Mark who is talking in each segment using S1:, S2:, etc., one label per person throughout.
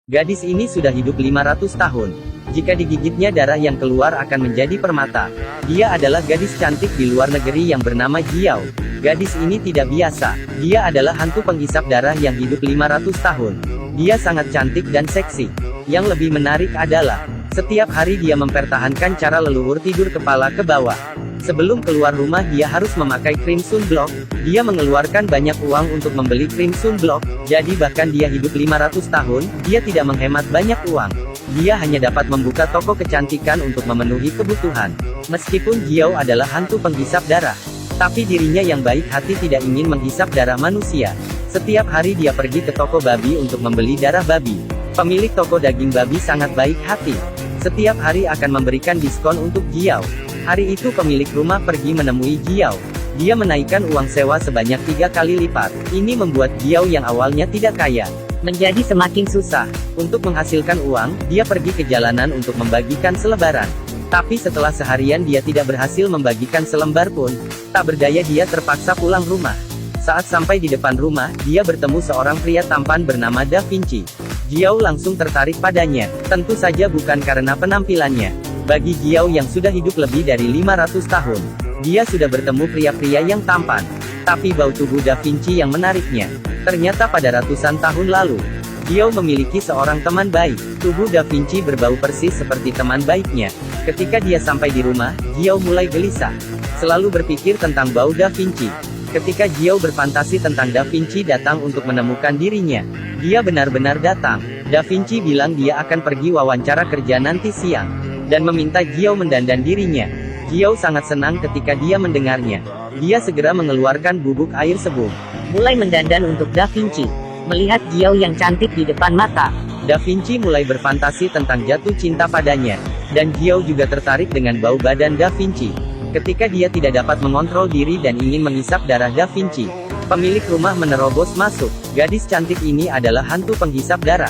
S1: Gadis ini sudah hidup 500 tahun. Jika digigitnya darah yang keluar akan menjadi permata. Dia adalah gadis cantik di luar negeri yang bernama Jiao. Gadis ini tidak biasa. Dia adalah hantu penghisap darah yang hidup 500 tahun. Dia sangat cantik dan seksi. Yang lebih menarik adalah, setiap hari dia mempertahankan cara leluhur tidur kepala ke bawah. Sebelum keluar rumah dia harus memakai krim sunblock. Dia mengeluarkan banyak uang untuk membeli krim sunblock. Jadi bahkan dia hidup 500 tahun, dia tidak menghemat banyak uang. Dia hanya dapat membuka toko kecantikan untuk memenuhi kebutuhan. Meskipun Jiao adalah hantu penghisap darah, tapi dirinya yang baik hati tidak ingin menghisap darah manusia. Setiap hari dia pergi ke toko babi untuk membeli darah babi. Pemilik toko daging babi sangat baik hati. Setiap hari akan memberikan diskon untuk Jiao. Hari itu pemilik rumah pergi menemui Jiao. Dia menaikkan uang sewa sebanyak 3 kali lipat. Ini membuat Jiao yang awalnya tidak kaya, menjadi semakin susah. Untuk menghasilkan uang, dia pergi ke jalanan untuk membagikan selebaran. Tapi setelah seharian dia tidak berhasil membagikan selembar pun. Tak berdaya dia terpaksa pulang rumah. Saat sampai di depan rumah, dia bertemu seorang pria tampan bernama Da Vinci. Jiao langsung tertarik padanya. Tentu saja bukan karena penampilannya. Bagi Jiao yang sudah hidup lebih dari 500 tahun, dia sudah bertemu pria-pria yang tampan. Tapi bau tubuh Da Vinci yang menariknya. Ternyata pada ratusan tahun lalu, Jiao memiliki seorang teman baik. Tubuh Da Vinci berbau persis seperti teman baiknya. Ketika dia sampai di rumah, Jiao mulai gelisah. Selalu berpikir tentang bau Da Vinci. Ketika Jiao berfantasi tentang Da Vinci datang untuk menemukan dirinya, dia benar-benar datang. Da Vinci bilang dia akan pergi wawancara kerja nanti siang, dan meminta Jiao mendandan dirinya. Jiao sangat senang ketika dia mendengarnya. Dia segera mengeluarkan bubuk air sebum, mulai mendandan untuk Da Vinci. Melihat Jiao yang cantik di depan mata, Da Vinci mulai berfantasi tentang jatuh cinta padanya. Dan Jiao juga tertarik dengan bau badan Da Vinci. Ketika dia tidak dapat mengontrol diri dan ingin menghisap darah Da Vinci, pemilik rumah menerobos masuk. Gadis cantik ini adalah hantu penghisap darah.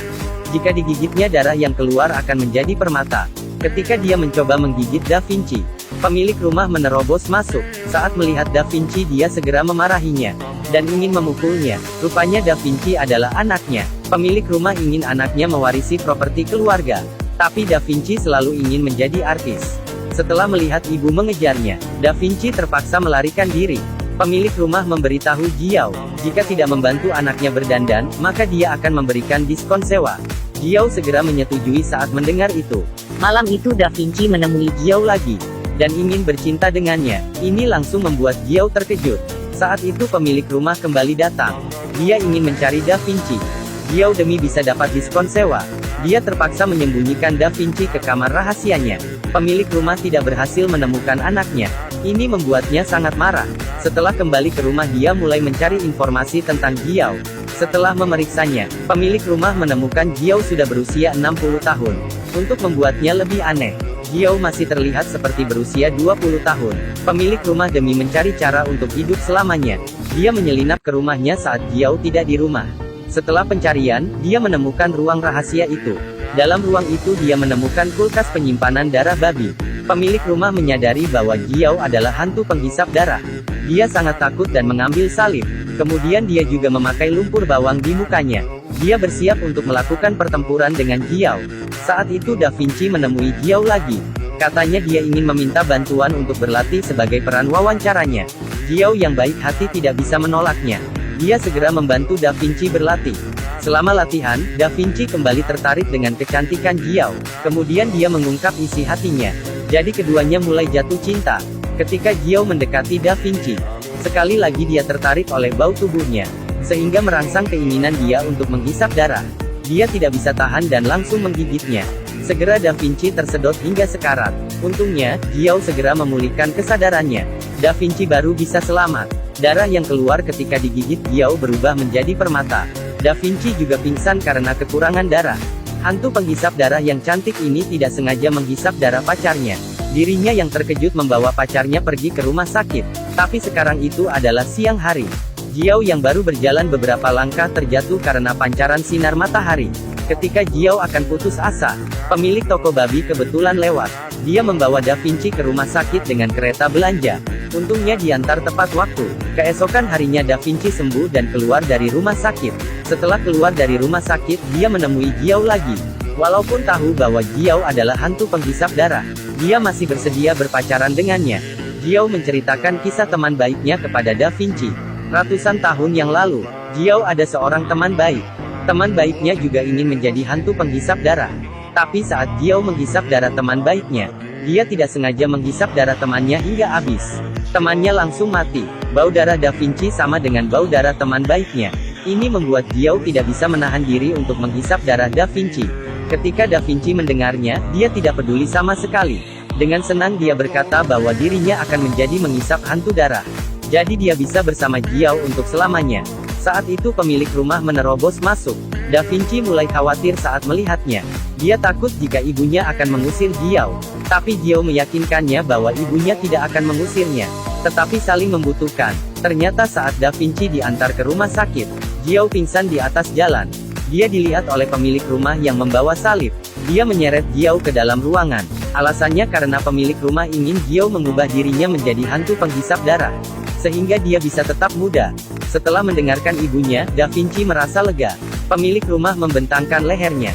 S1: Jika digigitnya darah yang keluar akan menjadi permata. Ketika dia mencoba menggigit Da Vinci, pemilik rumah menerobos masuk. Saat melihat Da Vinci dia segera memarahinya, dan ingin memukulnya. Rupanya Da Vinci adalah anaknya. Pemilik rumah ingin anaknya mewarisi properti keluarga. Tapi Da Vinci selalu ingin menjadi artis. Setelah melihat ibu mengejarnya, Da Vinci terpaksa melarikan diri. Pemilik rumah memberitahu Jiao, jika tidak membantu anaknya berdandan, maka dia akan memberikan diskon sewa. Jiao segera menyetujui saat mendengar itu. Malam itu Da Vinci menemui Jiao lagi, dan ingin bercinta dengannya. Ini langsung membuat Jiao terkejut. Saat itu pemilik rumah kembali datang. Dia ingin mencari Da Vinci. Jiao demi bisa dapat diskon sewa, dia terpaksa menyembunyikan Da Vinci ke kamar rahasianya. Pemilik rumah tidak berhasil menemukan anaknya. Ini membuatnya sangat marah. Setelah kembali ke rumah dia mulai mencari informasi tentang Jiao. Setelah memeriksanya, pemilik rumah menemukan Jiao sudah berusia 60 tahun. Untuk membuatnya lebih aneh, Jiao masih terlihat seperti berusia 20 tahun. Pemilik rumah demi mencari cara untuk hidup selamanya, dia menyelinap ke rumahnya saat Jiao tidak di rumah. Setelah pencarian, dia menemukan ruang rahasia itu. Dalam ruang itu dia menemukan kulkas penyimpanan darah babi. Pemilik rumah menyadari bahwa Jiao adalah hantu penghisap darah. Dia sangat takut dan mengambil salib. Kemudian dia juga memakai lumpur bawang di mukanya. Dia bersiap untuk melakukan pertempuran dengan Jiao. Saat itu Da Vinci menemui Jiao lagi. Katanya dia ingin meminta bantuan untuk berlatih sebagai peran wawancaranya. Jiao yang baik hati tidak bisa menolaknya. Dia segera membantu Da Vinci berlatih. Selama latihan, Da Vinci kembali tertarik dengan kecantikan Jiao. Kemudian dia mengungkap isi hatinya. Jadi keduanya mulai jatuh cinta. Ketika Jiao mendekati Da Vinci, sekali lagi dia tertarik oleh bau tubuhnya, sehingga merangsang keinginan dia untuk menghisap darah. Dia tidak bisa tahan dan langsung menggigitnya. Segera Da Vinci tersedot hingga sekarat. Untungnya, Jiao segera memulihkan kesadarannya. Da Vinci baru bisa selamat. Darah yang keluar ketika digigit Jiao berubah menjadi permata. Da Vinci juga pingsan karena kekurangan darah. Hantu penghisap darah yang cantik ini tidak sengaja menghisap darah pacarnya. Dirinya yang terkejut membawa pacarnya pergi ke rumah sakit. Tapi sekarang itu adalah siang hari. Jiao yang baru berjalan beberapa langkah terjatuh karena pancaran sinar matahari. Ketika Jiao akan putus asa, pemilik toko babi kebetulan lewat. Dia membawa Da Vinci ke rumah sakit dengan kereta belanja. Untungnya diantar tepat waktu. Keesokan harinya Da Vinci sembuh dan keluar dari rumah sakit. Setelah keluar dari rumah sakit, dia menemui Jiao lagi. Walaupun tahu bahwa Jiao adalah hantu penghisap darah, dia masih bersedia berpacaran dengannya. Jiao menceritakan kisah teman baiknya kepada Da Vinci. Ratusan tahun yang lalu, Jiao ada seorang teman baik. Teman baiknya juga ingin menjadi hantu penghisap darah. Tapi saat Jiao menghisap darah teman baiknya, dia tidak sengaja menghisap darah temannya hingga habis. Temannya langsung mati. Bau darah Da Vinci sama dengan bau darah teman baiknya. Ini membuat Jiao tidak bisa menahan diri untuk menghisap darah Da Vinci. Ketika Da Vinci mendengarnya, dia tidak peduli sama sekali. Dengan senang dia berkata bahwa dirinya akan menjadi menghisap hantu darah. Jadi dia bisa bersama Jiao untuk selamanya. Saat itu pemilik rumah menerobos masuk. Da Vinci mulai khawatir saat melihatnya. Dia takut jika ibunya akan mengusir Jiao. Tapi Jiao meyakinkannya bahwa ibunya tidak akan mengusirnya, tetapi saling membutuhkan. Ternyata saat Da Vinci diantar ke rumah sakit, Jiao pingsan di atas jalan. Dia dilihat oleh pemilik rumah yang membawa salib. Dia menyeret Jiao ke dalam ruangan. Alasannya karena pemilik rumah ingin Jiao mengubah dirinya menjadi hantu penghisap darah, sehingga dia bisa tetap muda. Setelah mendengarkan ibunya, Da Vinci merasa lega. Pemilik rumah membentangkan lehernya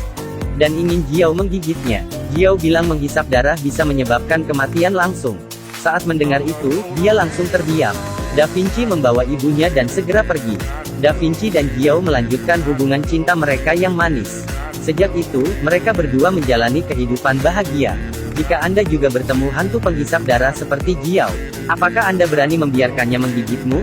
S1: dan ingin Jiao menggigitnya. Jiao bilang menghisap darah bisa menyebabkan kematian langsung. Saat mendengar itu, dia langsung terdiam. Da Vinci membawa ibunya dan segera pergi. Da Vinci dan Jiao melanjutkan hubungan cinta mereka yang manis. Sejak itu, mereka berdua menjalani kehidupan bahagia. Jika Anda juga bertemu hantu penghisap darah seperti Jiao, apakah Anda berani membiarkannya menggigitmu?